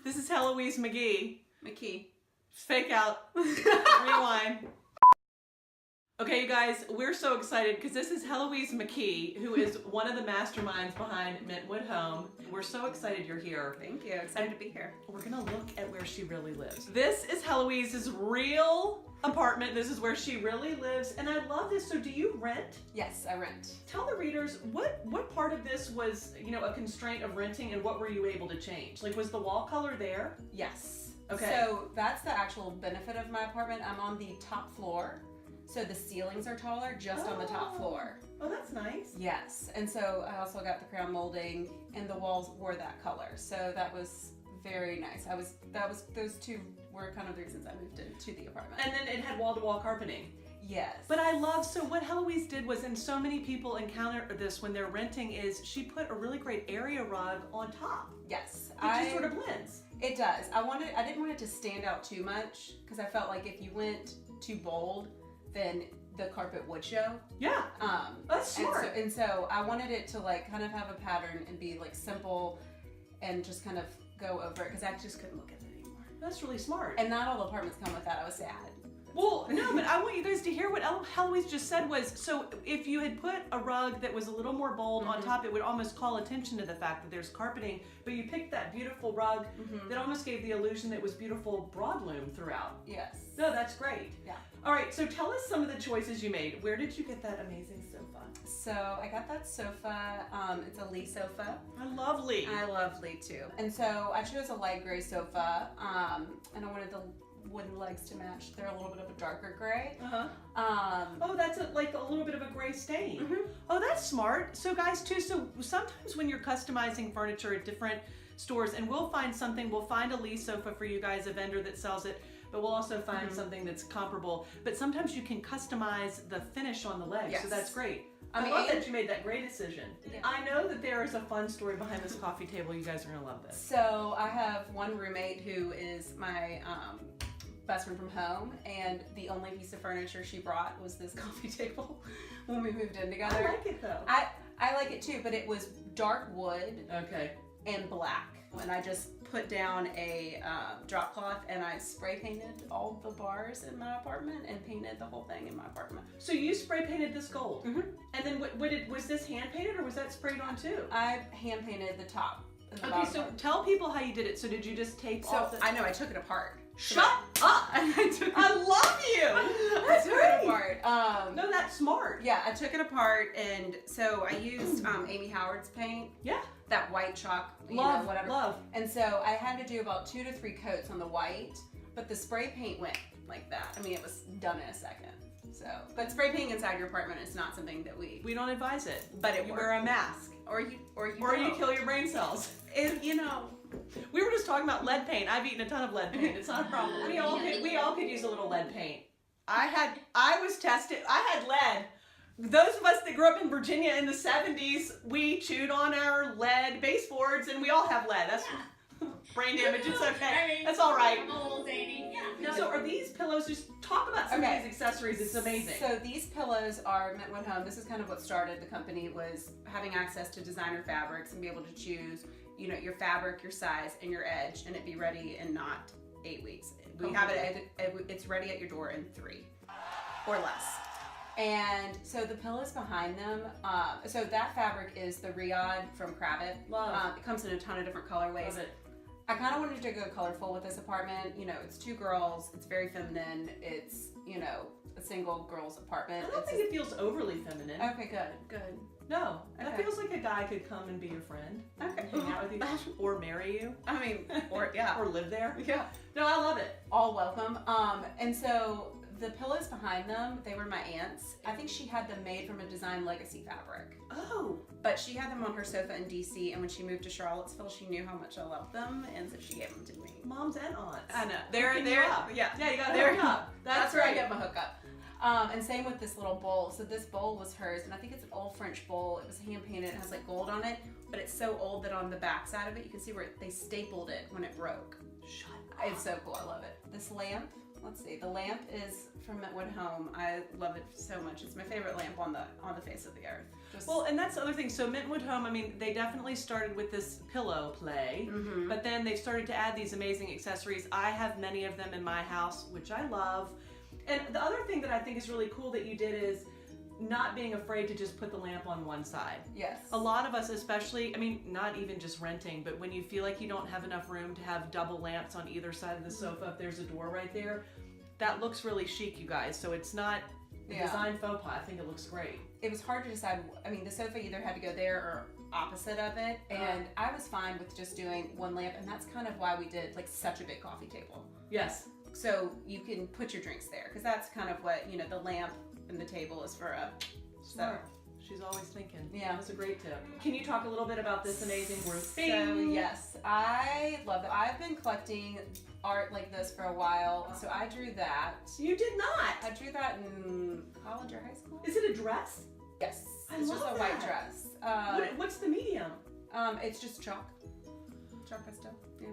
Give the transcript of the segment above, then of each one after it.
This is Heloise McKee. McKee. Fake out. Rewind. Okay, you guys, we're so excited because this is Heloise McKee, who is one of the masterminds behind Mintwood Home. We're so excited you're here. Thank you. Excited to be here. We're gonna look at where she really lives. This is Heloise's real apartment. This is where she really lives, and I love this. So do you rent? Yes, I rent. Tell the readers, what part of this was, a constraint of renting, and what were you able to change? Like, was the wall color there? Yes. Okay. So that's the actual benefit of my apartment. I'm on the top floor. So the ceilings are taller just on the top floor. Oh, that's nice. Yes. And so I also got the crown molding and the walls were that color. So that was very nice. Those two were kind of the reasons I moved into the apartment. And then it had wall-to-wall carpeting. Yes. But so what Heloise did was, and so many people encounter this when they're renting, is she put a really great area rug on top. Yes. It just sort of blends. It does. I didn't want it to stand out too much because I felt like if you went too bold, then the carpet would show. Yeah. That's smart. And so I wanted it to kind of have a pattern and be simple and just kind of go over it because I just couldn't look at it anymore. That's really smart. And not all the apartments come with that. I was sad. Well, no, but I want you guys to hear what Heloise just said was, so if you had put a rug that was a little more bold on top, it would almost call attention to the fact that there's carpeting, but you picked that beautiful rug that almost gave the illusion that it was beautiful broadloom throughout. Yes. No, that's great. Yeah. All right, so tell us some of the choices you made. Where did you get that amazing sofa? So I got that sofa. It's a Lee sofa. I love Lee. I love Lee too. And so I chose a light gray sofa, and I wanted the wooden legs to match. They're a little bit of a darker gray. Oh, that's like a little bit of a gray stain. Oh, that's smart. So guys too, so sometimes when you're customizing furniture at different stores, and we'll find a Lee sofa for you guys, a vendor that sells it, but we'll also find something that's comparable. But sometimes you can customize the finish on the legs, so that's great. I love that you made that great decision. Yeah. I know that there is a fun story behind this coffee table. You guys are gonna love this. So I have one roommate who is my best friend from home, and the only piece of furniture she brought was this coffee table when we moved in together. I like it though. I like it too, but it was dark wood and black. And I just put down a drop cloth and I spray painted all the bars in my apartment and painted the whole thing in my apartment. So you spray painted this gold? And then was this hand painted or was that sprayed on too? I hand painted the top. Okay, so tell people how you did it. So did you just tape off the... I know, I took it apart. Shut up! I love you! I took it apart. No, that's smart. Yeah, I took it apart, and so I used Amy Howard's paint. Yeah. That white chalk, whatever. Love. And so I had to do about 2 to 3 coats on the white, but the spray paint went like that. I mean, it was done in a second. So, but spray painting inside your apartment is not something that we don't advise it. But you wear a mask, or you kill your brain cells. We were just talking about lead paint. I've eaten a ton of lead paint. It's not a problem. We all could use a little lead paint. I was tested. I had lead. Those of us that grew up in Virginia in the 70s, we chewed on our lead baseboards, and we all have lead. That's brain damage. It's okay. That's all right. I'm a little dating. Yeah. So are these pillows? Just talk about some of these accessories. It's amazing. So these pillows are Mintwood Home. This is kind of what started the company, was having access to designer fabrics and be able to choose, your fabric, your size, and your edge, and it be ready in not 8 weeks. We have it. It's ready at your door in 3 or less. And so the pillows behind them, so that fabric is the Riyadh from Krabbit. Love. It comes in a ton of different colorways. Love it. I kind of wanted to go colorful with this apartment. It's 2 girls. It's very feminine. It's, a single girl's apartment. I don't think it feels overly feminine. Okay, good. No, that feels like a guy could come and be your friend. Okay. Hang out with you. Or marry you. I mean, or live there. Yeah. No, I love it. All welcome. And so the pillows behind them, they were my aunt's. I think she had them made from a design legacy fabric. Oh. But she had them on her sofa in DC, and when she moved to Charlottesville, she knew how much I loved them, and so she gave them to me. Moms and aunts. I know. They're Yeah, you gotta hook up. That's where I get my hookup. And same with this little bowl. So this bowl was hers, and I think it's an old French bowl. It was hand painted. It has gold on it, but it's so old that on the back side of it, you can see where they stapled it when it broke. Shut up. It's so cool. I love it. This lamp. Let's see. The lamp is from Mintwood Home. I love it so much. It's my favorite lamp on the face of the earth. Well, and that's the other thing. So Mintwood Home, I mean, they definitely started with this pillow play, but then they've started to add these amazing accessories. I have many of them in my house, which I love. And the other thing that I think is really cool that you did is not being afraid to just put the lamp on one side. Yes. A lot of us, especially, I mean, not even just renting, but when you feel like you don't have enough room to have double lamps on either side of the sofa, if there's a door right there, that looks really chic, you guys. So it's not a design faux pas. I think it looks great. It was hard to decide. I mean, the sofa either had to go there or opposite of it, and I was fine with just doing one lamp, and that's kind of why we did like such a big coffee table. Yes. So you can put your drinks there, because that's kind of what, you know, the lamp and the table is for a... Smart. She's always thinking. Yeah. That's a great tip. Can you talk a little bit about this amazing work? So, yes, I love it. I've been collecting art like this for a while. So I drew that. You did not. I drew that in college or high school. Is it a dress? Yes. I it's love just a that. white dress. What's the medium? It's just chalk. Chalk pastel. Yeah.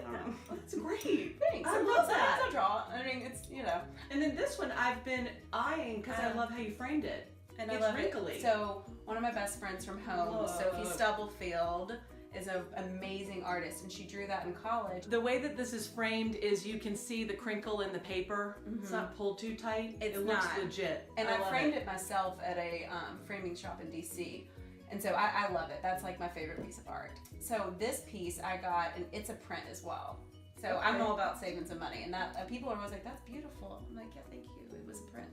Oh, that's great. Thanks. I love that. Sometimes I draw. I mean, it's, you know. And then this one I've been eyeing because I love how you framed it. And it's I love wrinkly. it. So one of my best friends from home, Sophie Stubblefield, is an amazing artist, and she drew that in college. The way that this is framed is you can see the crinkle in the paper. It's not pulled too tight. It looks legit. And I framed it myself at a framing shop in DC. And so I love it. That's like my favorite piece of art. So this piece I got, and it's a print as well. So I'm all about saving some money, and that people are always like, "That's beautiful." I'm like, "Yeah, thank you. It was a print."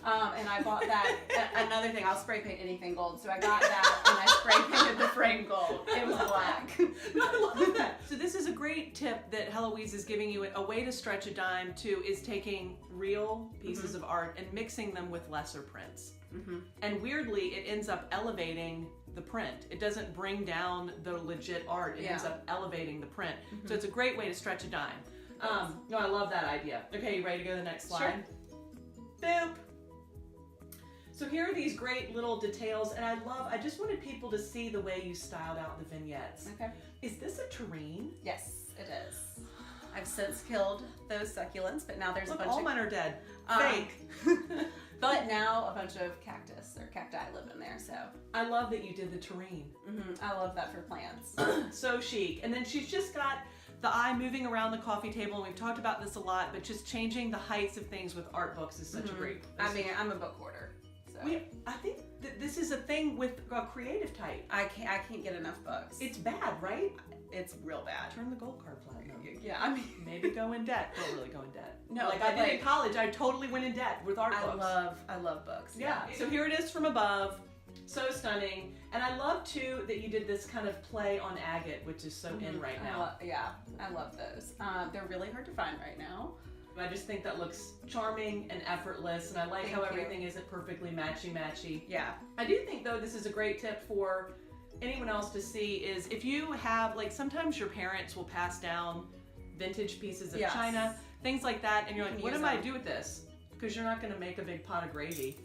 And I bought that. Another thing, I'll spray paint anything gold. So I got that, and I spray painted the frame gold. It was black. I love that. So this is a great tip that Heloise is giving you. A way to stretch a dime too is taking real pieces of art and mixing them with lesser prints. And weirdly, it ends up elevating the print. It doesn't bring down the legit art. It ends up elevating the print. So it's a great way to stretch a dime. No, I love that idea. Okay, you ready to go to the next slide? Sure. Boop. So here are these great little details, and I just wanted people to see the way you styled out the vignettes. Okay. Is this a terrine? Yes, it is. I've since killed those succulents, but now there's a bunch all of... mine are dead. Fake. But now a bunch of cactus or cacti live in there, so. I love that you did the terrine. I love that for plants. So chic. And then she's just got the eye moving around the coffee table, and we've talked about this a lot, but just changing the heights of things with art books is such a great... I mean, I'm a book hoarder. So. I think that this is a thing with a creative type. I can't get enough books. It's bad, right? It's real bad. Turn the gold card platinum. Yeah, I mean, maybe go in debt. Don't really go in debt. No, like I did in college. I totally went in debt with art books. I love books. Yeah. So here it is from above. So stunning. And I love too that you did this kind of play on agate, which is so in right now. I love those. They're really hard to find right now. I just think that looks charming and effortless, and I like how everything isn't perfectly matchy-matchy. Yeah. I do think, though, this is a great tip for anyone else to see is if you have, like, sometimes your parents will pass down vintage pieces of china, things like that, and you're like, what am I do with this? Because you're not going to make a big pot of gravy.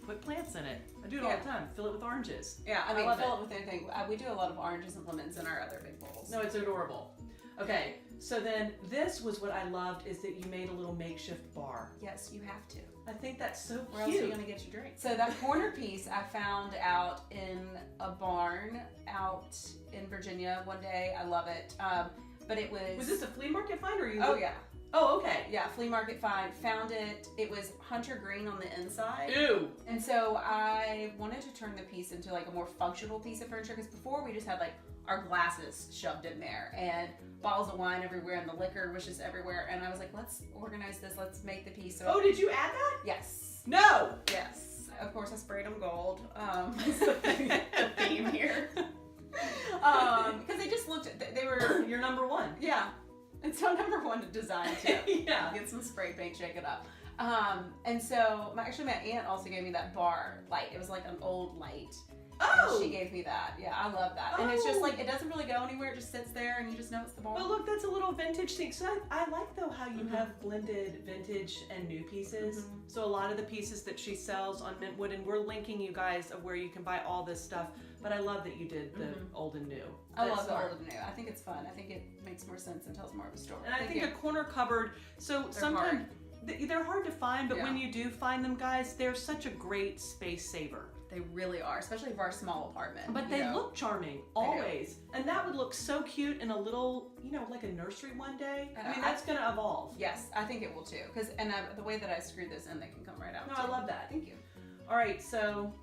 Put plants in it. I do it all the time. Fill it with oranges. Yeah, I mean, fill it with anything. We do a lot of oranges and lemons in our other big bowls. No, it's adorable. Okay, so then this was what I loved is that you made a little makeshift bar. Yes, you have to. I think that's so cute. Where else are you going to get your drink? So that corner piece I found out in a barn out in Virginia one day. I love it. But it was... Was this a flea market find or you... Oh, yeah. Oh, okay. Yeah, flea market find. Found it. It was hunter green on the inside. Ew. And so I wanted to turn the piece into like a more functional piece of furniture because before we just had like our glasses shoved in there and bottles of wine everywhere and the liquor was just everywhere. And I was like, let's organize this. Let's make the piece. So did you add that? Yes. No. Yes. Of course, I sprayed them gold. The theme here. Because they just looked, they were... Your number one. Yeah. It's our number one design tip. Yeah. Get some spray paint, shake it up. And so, my aunt also gave me that bar light. It was like an old light. Oh! And she gave me that. Yeah, I love that. And it's just like, it doesn't really go anywhere. It just sits there and you just know it's the bar. Well, look, that's a little vintage thing. So I like, though, how you have blended vintage and new pieces. So a lot of the pieces that she sells on Mintwood, and we're linking you guys of where you can buy all this stuff. But I love that you did the old and new. I love the old and new. I think it's fun. I think it makes more sense and tells more of a story. And I think a corner cupboard, so sometimes they're hard to find, but when you do find them, guys, they're such a great space saver. They really are, especially for our small apartment. But they look charming, always. And that would look so cute in a little, like a nursery one day. I mean, that's going to evolve. Yes, I think it will too. And the way that I screwed this in, they can come right out. No, I love that. Thank you. All right, so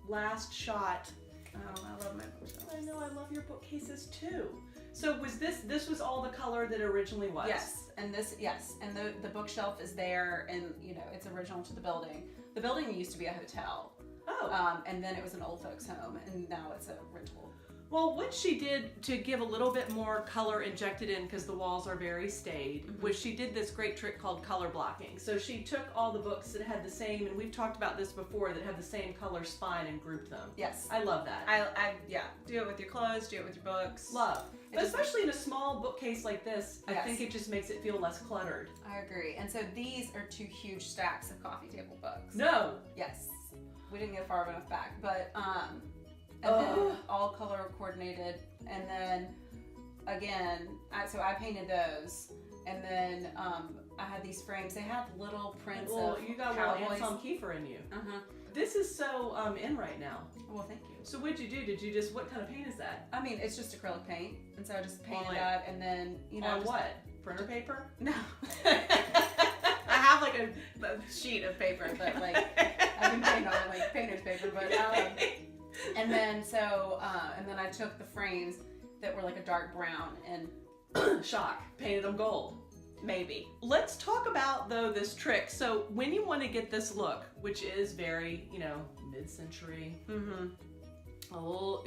last shot. Oh, I love my bookshelves. I know, I love your bookcases too. So was this was all the color that originally was? Yes, and the bookshelf is there, and it's original to the building. The building used to be a hotel. Oh. And then it was an old folks home, and now it's a rental. Well, what she did to give a little bit more color injected in, because the walls are very staid, was she did this great trick called color blocking. So she took all the books that had the same, and we've talked about this before, that have the same color spine and grouped them. Yes. I love that. Yeah. Do it with your clothes, do it with your books. Love. But especially in a small bookcase like this, I think it just makes it feel less cluttered. I agree. And so these are 2 huge stacks of coffee table books. No. Yes. We didn't get far enough back, but and then all color coordinated, and then again, so I painted those, and then I had these frames. They have little prints of you got cowboys. Anselm Kiefer in you. This is so in right now. Well, thank you. So what'd you do? Did you just, what kind of paint is that? I mean, it's just acrylic paint, and so I just painted that, and then on what? Printer paper? No. I have like a sheet of paper, but like I can paint on like painter's paper, but and then I took the frames that were like a dark brown and shock, painted them gold. Maybe. Let's talk about though this trick. So when you want to get this look, which is very, mid-century. Go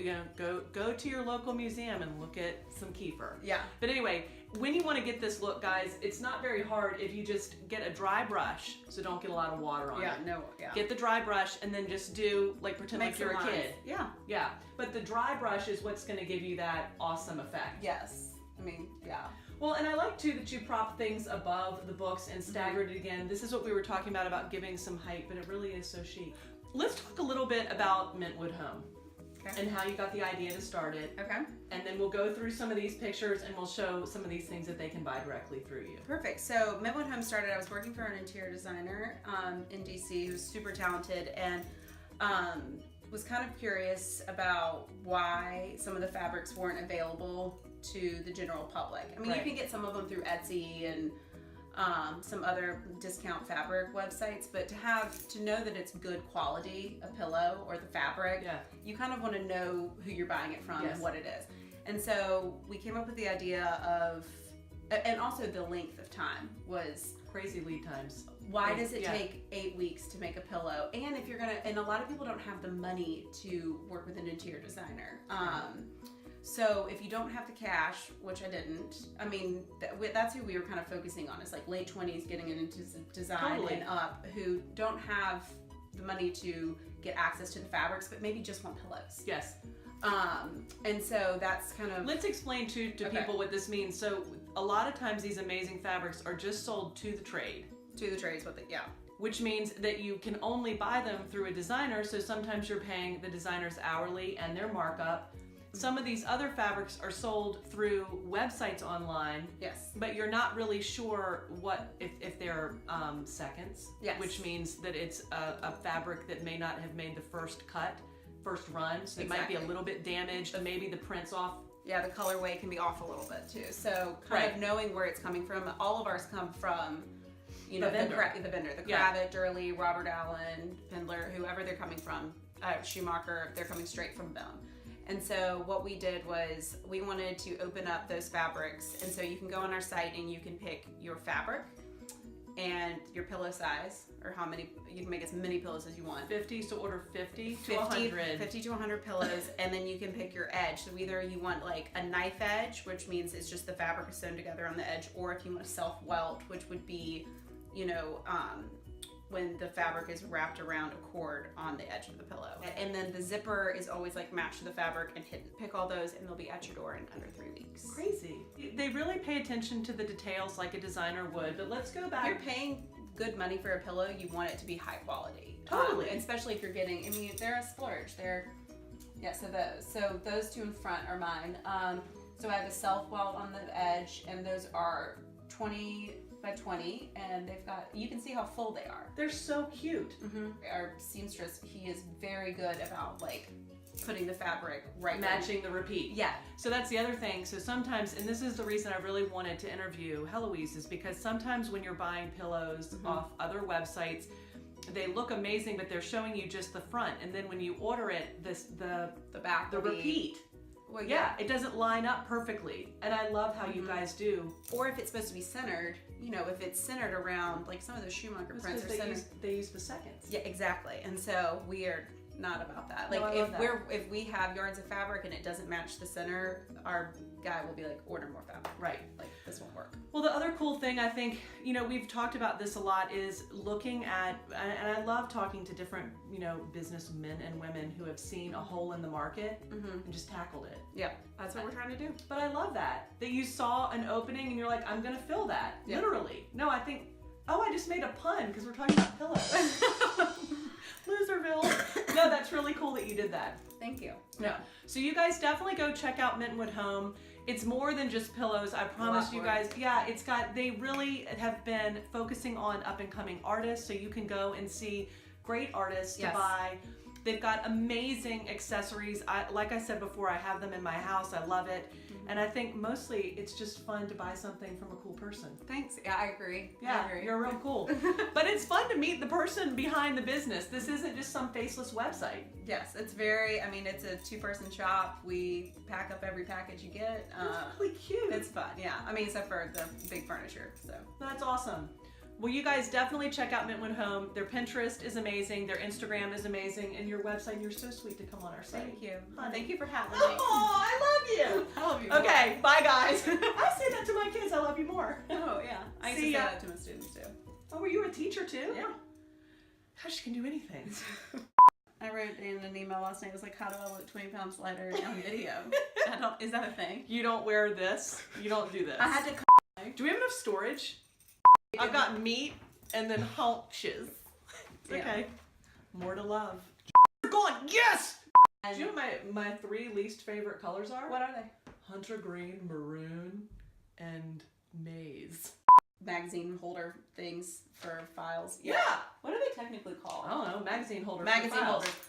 to your local museum and look at some Kiefer. Yeah. But anyway, when you want to get this look, guys, it's not very hard if you just get a dry brush, so don't get a lot of water on it. Yeah. Get the dry brush and then just pretend like you're a kid. Yeah. Yeah. But the dry brush is what's going to give you that awesome effect. Yes. I mean, yeah. Well, and I like too that you prop things above the books and staggered it again. This is what we were talking about giving some height, but it really is so chic. Let's talk a little bit about Mintwood Home. Okay. And how you got the idea to start it. Okay. And then we'll go through some of these pictures and we'll show some of these things that they can buy directly through you. Perfect. So Mintwood Home started, I was working for an interior designer in DC who's super talented, and was kind of curious about why some of the fabrics weren't available to the general public. I mean, you can get some of them through Etsy and some other discount fabric websites, but to know that it's good quality, a pillow or the fabric, you kind of want to know who you're buying it from and what it is. And so we came up with the idea of, and also the length of time was crazy lead times. Why does it take 8 weeks to make a pillow? And if you're and a lot of people don't have the money to work with an interior designer. So if you don't have the cash, which I didn't, I mean, that's who we were kind of focusing on, is like late 20s getting into design and up, who don't have the money to get access to the fabrics, but maybe just want pillows. Yes. And so that's kind of... Let's explain to people what this means. So a lot of times these amazing fabrics are just sold to the trade. To the trade is what they, Which means that you can only buy them through a designer, so sometimes you're paying the designers hourly and their markup. Some of these other fabrics are sold through websites online. Yes. But you're not really sure if they're seconds. Yes. Which means that it's a fabric that may not have made the first run. So it might be a little bit damaged. Maybe the print's off. Yeah, the colorway can be off a little bit too. So kind of knowing where it's coming from. All of ours come from, the vendor, the Kravitz, Durley, Robert Allen, Pendler, whoever they're coming from, Schumacher, they're coming straight from them. And so what we did was we wanted to open up those fabrics, and so you can go on our site and you can pick your fabric and your pillow size, or how many, you can make as many pillows as you want. 50, so order 50 to 100. 50 to 100 pillows, and then you can pick your edge. So either you want like a knife edge, which means it's just the fabric is sewn together on the edge, or if you want a self-welt, which would be, when the fabric is wrapped around a cord on the edge of the pillow. And then the zipper is always like matched to the fabric and hidden. Pick all those and they'll be at your door in under 3 weeks. Crazy. They really pay attention to the details like a designer would, but let's go back. You're paying good money for a pillow, you want it to be high quality. Totally. Especially if you're getting, they're a splurge. So those two in front are mine. So I have a self-welt on the edge, and those are 20 by 20, and they've got, you can see how full they are. They're so cute. Our seamstress, he is very good about like putting the fabric right, Matching the repeat. Yeah. So that's the other thing. So sometimes, and this is the reason I really wanted to interview Heloise, is because sometimes when you're buying pillows off other websites, they look amazing, but they're showing you just the front, and then when you order it, the back, the repeat. Well, Yeah, it doesn't line up perfectly, and I love how you guys do. Or if it's supposed to be centered, you know, if it's centered around, like some of those Schumacher That's prints are 'cause centered. they use the seconds. Yeah, exactly. And so we are not about that. Like No, I love that. if we have yards of fabric and it doesn't match the center, our guy will be like, order more fabric. Right. Like this won't work. Well, the other cool thing, I think, you know, we've talked about this a lot, is looking at, and I love talking to different, you know, businessmen and women who have seen a hole in the market and just tackled it. Yeah, that's what we're trying to do. But I love that you saw an opening and you're like, I'm gonna fill that. Yeah. Literally. No, I think, oh, I just made a pun because we're talking about pillows. Loserville. No, that's really cool that you did that. Thank you. No. So you guys definitely go check out Mintwood Home. It's more than just pillows. I promise you guys. Yeah, it's got, they really have been focusing on up and coming artists, so you can go and see great artists to buy. They've got amazing accessories. Like I said before, I have them in my house. I love it. And I think mostly it's just fun to buy something from a cool person. Thanks. Yeah, I agree. Yeah, I agree. you're real cool. But it's fun to meet the person behind the business. This isn't just some faceless website. Yes, it's very, I mean, it's a 2-person shop. We pack up every package you get. It's really cute. It's fun, yeah. I mean, except for the big furniture, so. That's awesome. Well, you guys definitely check out Mintwood Home. Their Pinterest is amazing. Their Instagram is amazing. And your website, you're so sweet to come on our site. Thank you. Honey. Thank you for having me. Oh, I love you. I love you. Okay, bye guys. I say that to my kids. I love you more. Oh, yeah. I used to say that to my students, too. Oh, were you a teacher too? Yeah. Gosh, she can do anything. I wrote in an email last night. It was like, how do I look 20 pounds lighter on video? Is that a thing? You don't wear this. You don't do this. I had to. Do we have enough storage? I've got meat and then haunches. It's okay. More to love. You're gone. Yes! Do you know what my 3 least favorite colors are? What are they? Hunter green, maroon, and maize. Magazine holder things for files. Yeah! What are they technically called? I don't know. Magazine holders. Magazine for files. holders.